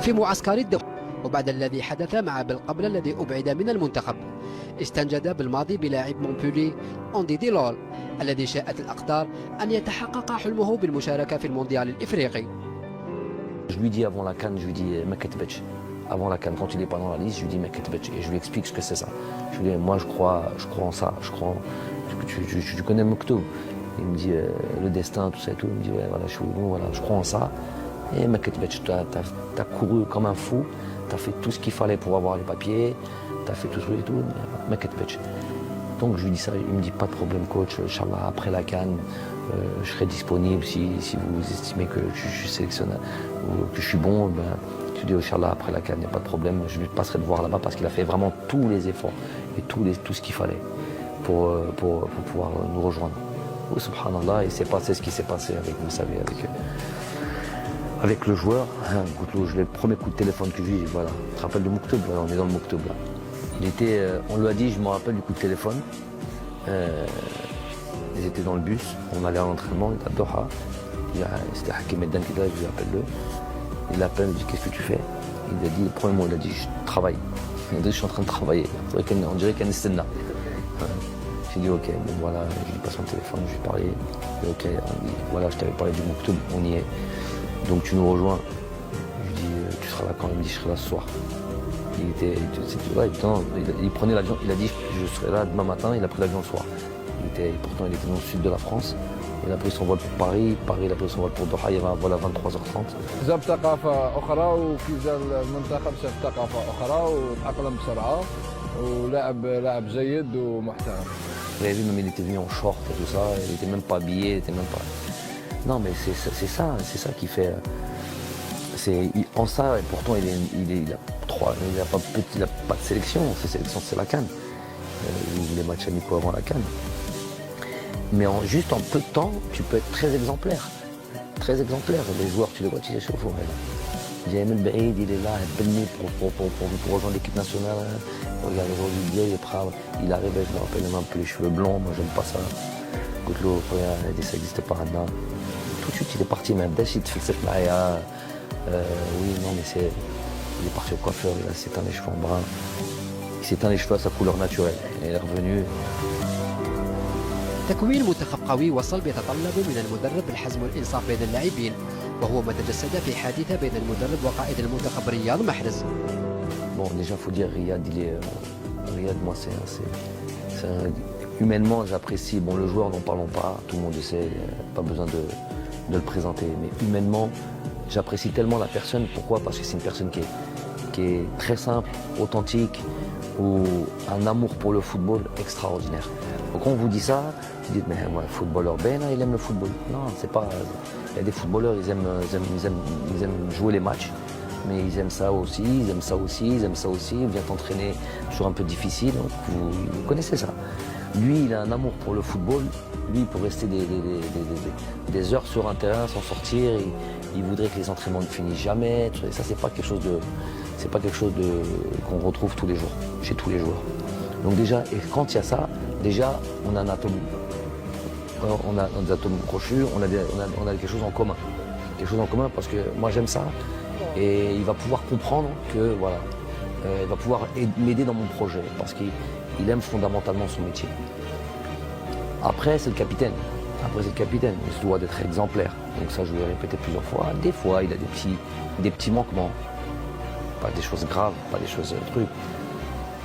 في معسكر الدولة. وبعد الذي حدث مع بالقبل الذي أبعد من المنتخب، استنجد بالماضي بلاعب مونبولي أوندي ديلول الذي شاءت الأقدار أن يتحقق حلمه بالمشاركة في المونديال الإفريقي. Je lui dis avant la CAN, je lui dis Meketbech. Avant la CAN, quand il n'est pas dans la liste, je lui dis Meketbech et je lui explique ce que c'est ça. Je lui dis moi je crois en ça, je crois. Tu connais Mokhtou? Il me dit le destin, tout ça et tout. Il me dit ouais voilà je crois en ça. Et Meketbech, t'as couru comme un fou, t'as fait tout ce qu'il fallait pour avoir les papiers, t'as fait tout ce et tout. Meketbech. Donc je lui dis ça, il me dit pas de problème coach, Inch'Allah après la CAN, je serai disponible si vous estimez que je suis sélectionneur ou que je suis bon, ben, je dis Inch'Allah après la CAN, il n'y a pas de problème, je lui passerai de voir là-bas parce qu'il a fait vraiment tous les efforts et tout ce qu'il fallait pour pouvoir nous rejoindre. Oh, subhanallah, et c'est passé ce qui s'est passé avec, vous savez, avec le joueur. Le premier coup de téléphone que j'ai eu, voilà, tu te rappelles de Mouktoub, on est dans le Mouktoub là. On lui a dit, je me rappelle du coup de téléphone, ils étaient dans le bus, on allait à l'entraînement, il était à Doha, c'était Hakim Meddan qui était là, je lui appelle le. Il l'appelle, il dit qu'est-ce que tu fais? Il a dit, le premier mot, il a dit je travaille. Il a dit je suis en train de travailler, on dirait qu'il y a une scène. J'ai dit ok, bon voilà, je lui passe mon téléphone, je lui ai parlé, ok, voilà, je t'avais parlé du Mouktoub, on y est, donc tu nous rejoins. Je lui dis tu seras là quand? Il me dit je serai là ce soir. Il prenait l'avion, il a dit je serai là demain matin, il a pris l'avion le soir. Pourtant il était dans le sud de la France, il a pris son vol pour Paris, il a pris son vol pour Doha, il y avait un vol à 23h30. جاب ثقافة أخرى وكي جا المنتخب شاف ثقافة أخرى وتأقلم بسرعة ولاعب جيد ومحترم. Vous avez vu, même il était venu en short et tout ça, il n'était même pas habillé, il était même pas. Non mais c'est ça qui fait. En ça, et pourtant il n'a pas de sélection, ses sélections c'est la CAN. Les matchs amicaux avant la CAN. Mais juste en peu de temps, tu peux être très exemplaire. Très exemplaire. Les joueurs, tu les vois, tu les chauffes. Jaime El Baïd, il est là, pour rejoindre l'équipe nationale. Regarde aujourd'hui, il arrive, je me rappelle même un peu les cheveux blonds, moi j'aime pas ça. Goutlo, ça n'existe pas maintenant. Tout de suite il est parti, mais Abdesh, il te fait le Maya. Oui, non, mais il est parti au coiffeur, il a s'éteint les cheveux en brun. Il s'éteint les cheveux à sa couleur naturelle. Et il est revenu. تكوين منتخب قوي وصل بيتطلب من المدرب الحزم والإنصاف بين اللاعبين، وهو ما تجسد في حادثة بين المدرب وقائد المنتخب رياض محرز. Bon, déjà, il faut dire, Riyad, moi, humainement, j'apprécie. Bon, le joueur, n'en parlons pas, tout le monde le sait, pas besoin de le présenter. Mais humainement, j'apprécie tellement la personne. Pourquoi? Parce que c'est une personne qui est très simple, authentique, ou un amour pour le football extraordinaire. Donc, quand on vous dit ça, vous dites, mais ouais, le footballeur, il aime le football. Non, c'est pas. Il y a des footballeurs, ils aiment jouer les matchs. Mais ils aiment ça aussi, ils aiment ça aussi, ils aiment ça aussi. Ils viennent t'entraîner sur un peu difficile, donc vous connaissez ça. Lui, il a un amour pour le football. Lui, il peut rester des heures sur un terrain sans sortir. Il voudrait que les entraînements ne finissent jamais. Et ça, c'est pas quelque chose qu'on retrouve tous les jours, chez tous les joueurs. Donc déjà, et quand il y a ça, déjà, on a un atome. On a des atomes crochus, on a quelque chose en commun. Quelque chose en commun parce que moi, j'aime ça. Et il va pouvoir comprendre que voilà, il va pouvoir m'aider dans mon projet parce qu'il aime fondamentalement son métier. Après, c'est le capitaine. Il se doit d'être exemplaire. Donc ça, je vais répéter plusieurs fois. Des fois, il a des petits manquements. Pas des choses graves, pas des choses trucs.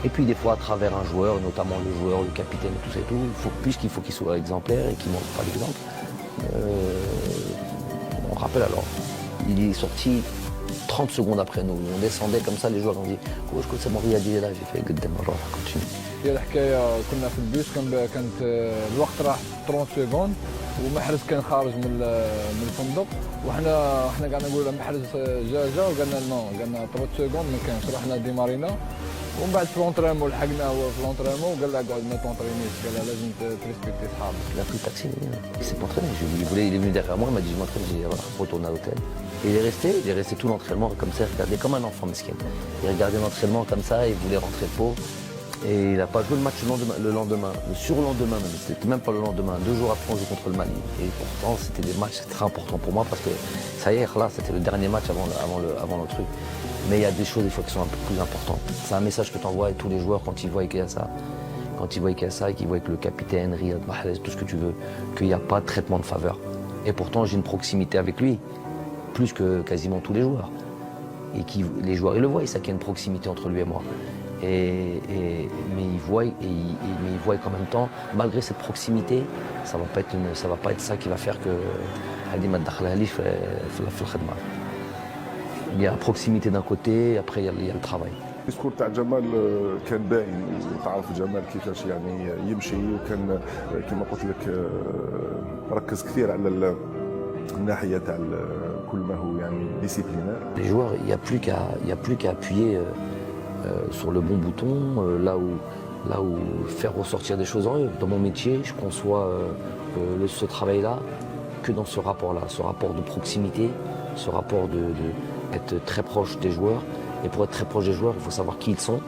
Et puis des fois, à travers un joueur, notamment le joueur, le capitaine, tout ça et tout, puisqu'il faut qu'il soit exemplaire et qu'il ne montre pas l'exemple. On rappelle alors, il est sorti 30 secondes après nous. On descendait comme ça, les joueurs ont dit coach, c'est mon Riyad, il est là. J'ai fait قدام مرة continue. هي الحكايه كنا في البيس كانت الوقت راح 30 سكوند ومحرز كان خارج من الفندق وحنا قاعدين نقول محرز جا وقالنا نو قالنا 30 سكوند ما كانش رحنا ديمارينا ومن بعد في لونترينمون لحقنا هو في لونترينمون وقال له اقعد ما تونترينيش قال له لازم تريسبكتي صحابك. Il a pris le taxi, il s'est entraîné. Il est venu derrière moi, il m'a dit je m'entraîne, j'ai dit voilà, retourne à l'hôtel. Et il est resté tout l'entraînement comme ça, il regardait comme un enfant mesquin. Il regardait l'entraînement comme ça, il voulait rentrer le pot. Et il n'a pas joué le match le lendemain, le surlendemain même, c'était même pas le lendemain, 2 jours après on joue contre le Mali. Et pourtant c'était des matchs très importants pour moi parce que ça y est, là c'était le dernier match avant le truc. Mais il y a des choses des fois qui sont un peu plus importantes. C'est un message que tu envoies à tous les joueurs quand ils voient qu'il y a ça. Quand ils voient qu'il y a ça et qu'ils voient que le capitaine, Riyad Mahrez, tout ce que tu veux, qu'il n'y a pas de traitement de faveur. Et pourtant j'ai une proximité avec lui, plus que quasiment tous les joueurs. Et les joueurs ils le voient, ils savent qu'il y a une proximité entre lui et moi. Mais ils voient qu'en même temps, malgré cette proximité, ça va pas être ça qui va faire que il y a la proximité d'un côté, après il y a le travail. الديسكور تاع جمال كان باين وتعرف جمال كيفاش يعني يمشي وكان كما قلت لك ركز كثير على الناحيه تاع كل ما هو يعني ديسيبلينير. Les joueurs, il y a plus qu'à appuyer sur le bon bouton, là où faire ressortir des choses en eux. Dans mon métier, je conçois ce travail-là que dans ce rapport-là, ce rapport de proximité, ce rapport d'être très proche des joueurs. Et pour être très proche des joueurs, il faut savoir qui ils sont,